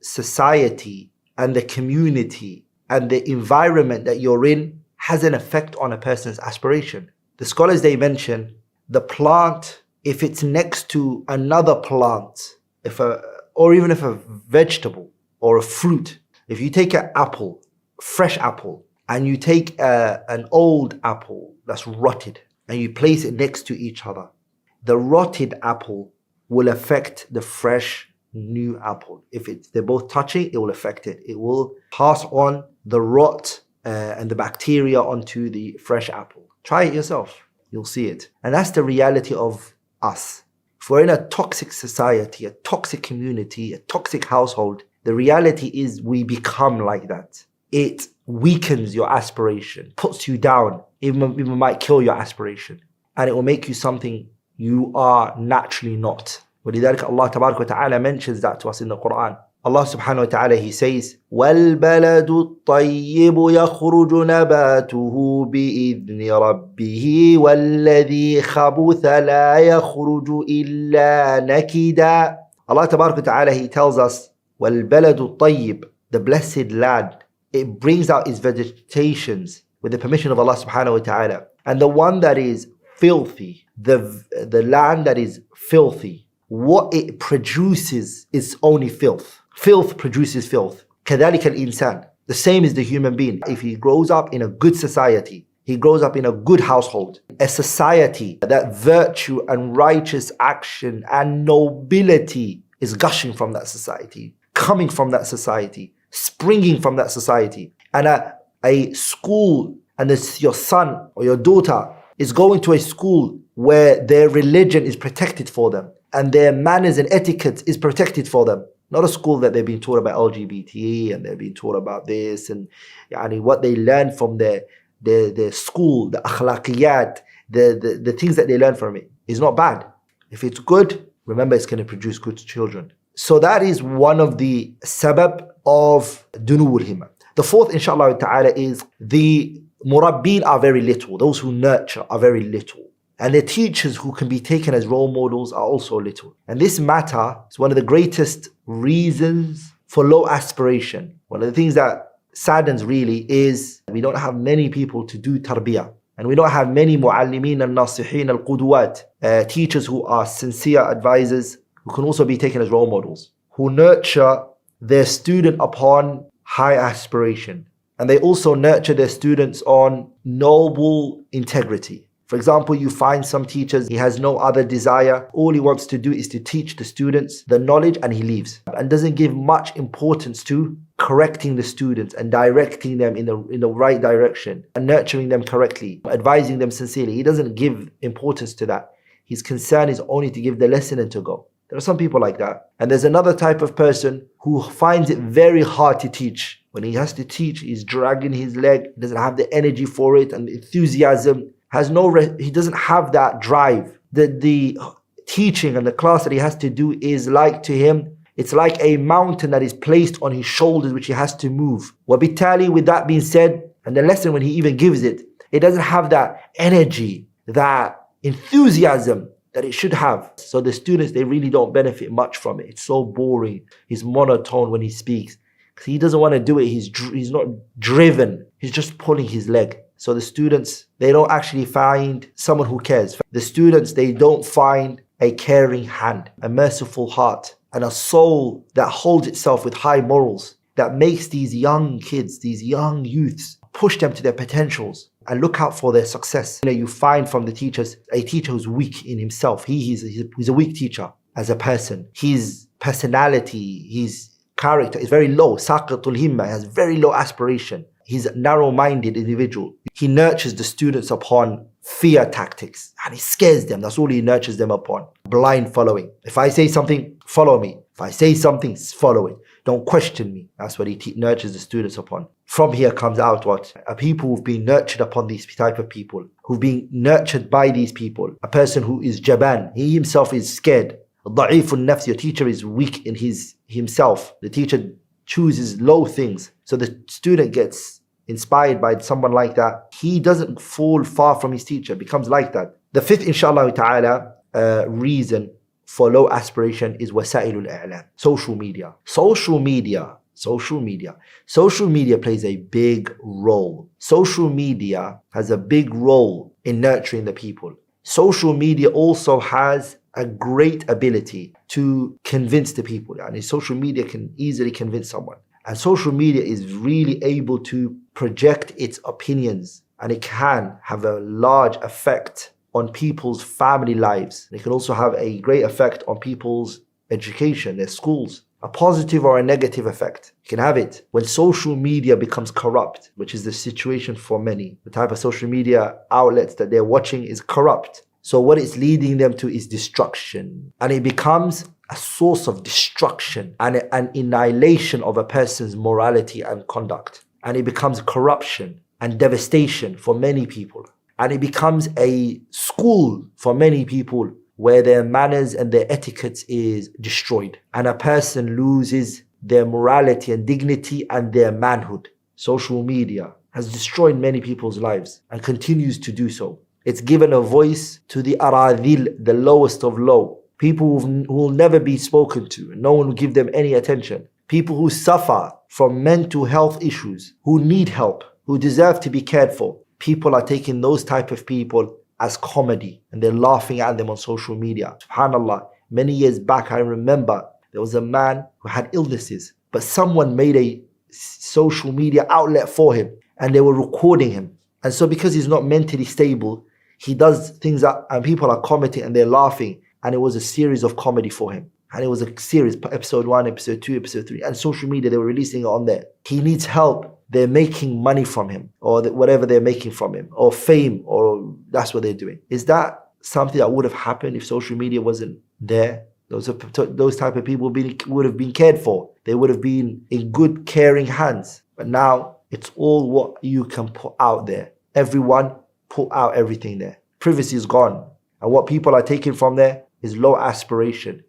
society and the community and the environment that you're in has an effect on a person's aspiration. The scholars, they mention the plant, if it's next to another plant, or even if a vegetable or a fruit, if you take an apple, fresh apple, and you take an old apple that's rotted and you place it next to each other, the rotted apple will affect the fresh new apple. If they're both touching, it will affect it. It will pass on the rot and the bacteria onto the fresh apple. Try it yourself. You'll see it. And that's the reality of us. If we're in a toxic society, a toxic community, a toxic household, the reality is we become like that. It weakens your aspiration, puts you down, even might kill your aspiration. And it will make you something you are naturally not. ولذلك Allah تبارك وتعالى mentions that to us in the Quran. Allah subhanahu wa ta'ala, He says, وَالْبَلَدُ الطَّيِّبُ يَخْرُجُ نَبَاتُهُ بِإِذْنِ رَبِّهِ وَالَّذِي خَبُثَ لَا يَخْرُجُ إِلَّا نَكِدًا. Allah تبارك وتعالى, He tells us, وَالْبَلَدُ الطَّيِّبُ, the blessed land, it brings out its vegetations with the permission of Allah subhanahu wa ta'ala. And the one that is filthy, the land that is filthy, what it produces is only filth. Filth produces filth. كذلك الإنسان. The same is the human being. If he grows up in a good society, he grows up in a good household, a society that virtue and righteous action and nobility is gushing from that society, coming from that society, springing from that society. And a school, and your son or your daughter is going to a school where their religion is protected for them and their manners and etiquette is protected for them. Not a school that they've been taught about LGBT and they've been taught about this and what they learn from their school, the akhlaqiyat, the things that they learn from it is not bad. If it's good, remember it's going to produce good children. So that is one of the sabab of dunūwul himmah. The fourth, inshallah ta'ala, is the murabbin are very little. Those who nurture are very little. And the teachers who can be taken as role models are also little. And this matter is one of the greatest reasons for low aspiration. One of the things that saddens really is we don't have many people to do tarbiyah. And we don't have many mu'allimeen al-nasihin al-qudwat, teachers who are sincere advisors, who can also be taken as role models, who nurture their student upon high aspiration. And they also nurture their students on noble integrity. For example, you find some teachers, he has no other desire. All he wants to do is to teach the students the knowledge and he leaves. And doesn't give much importance to correcting the students and directing them in the right direction and nurturing them correctly, advising them sincerely. He doesn't give importance to that. His concern is only to give the lesson and to go. There are some people like that. And there's another type of person who finds it very hard to teach. When he has to teach, he's dragging his leg, he doesn't have the energy for it and the enthusiasm. He doesn't have that drive. The teaching and the class that he has to do is like to him, it's like a mountain that is placed on his shoulders which he has to move. Wabitali, with that being said, and the lesson when he even gives it, it doesn't have that energy, that enthusiasm that it should have. So the students, they really don't benefit much from it. It's so boring. He's monotone when he speaks. He doesn't want to do it. He's not driven. He's just pulling his leg. So the students, they don't actually find someone who cares. The students, they don't find a caring hand, a merciful heart, and a soul that holds itself with high morals, that makes these young kids, these young youths, push them to their potentials and look out for their success. You find from the teachers, a teacher who's weak in himself. He's a weak teacher as a person. His personality, his character is very low. Saqitul himmah, has very low aspiration. He's a narrow-minded individual. He nurtures the students upon fear tactics and he scares them. That's all he nurtures them upon. Blind following. If I say something, follow me. If I say something, follow it. Don't question me. That's what he nurtures the students upon. From here comes out what? A people who've been nurtured upon these type of people, who've been nurtured by these people. A person who is jaban, he himself is scared. Da'ifun nafs, your teacher is weak in himself. The teacher chooses low things. So the student gets inspired by someone like that. He doesn't fall far from his teacher, becomes like that. The fifth, inshallah ta'ala, reason for low aspiration is wasailul i'lam, social media. Social media plays a big role. Social media has a big role in nurturing the people. Social media also has a great ability to convince the people. And social media can easily convince someone. And social media is really able to project its opinions, and it can have a large effect on people's family lives. It can also have a great effect on people's education, their schools. A positive or a negative effect. You can have it when social media becomes corrupt, which is the situation for many. The type of social media outlets that they're watching is corrupt. So what it's leading them to is destruction. And it becomes a source of destruction and an annihilation of a person's morality and conduct. And it becomes corruption and devastation for many people. And it becomes a school for many people where their manners and their etiquette is destroyed. And a person loses their morality and dignity and their manhood. Social media has destroyed many people's lives and continues to do so. It's given a voice to the aradhil, the lowest of low. People who will never be spoken to. No one will give them any attention. People who suffer from mental health issues, who need help, who deserve to be cared for. People are taking those type of people as comedy, and they're laughing at them on social media. SubhanAllah, many years back I remember there was a man who had illnesses, but someone made a social media outlet for him and they were recording him. And so because he's not mentally stable, he does things that, and people are commenting and they're laughing, and it was a series of comedy for him. And it was a series, episode 1, episode 2, episode 3, and social media, they were releasing it on there. He needs help. They're making money from him, or whatever they're making from him, or fame, or that's what they're doing. Is that something that would have happened if social media wasn't there? Those type of people would have been cared for. They would have been in good, caring hands. But now it's all what you can put out there. Everyone put out everything there. Privacy is gone. And what people are taking from there is low aspiration.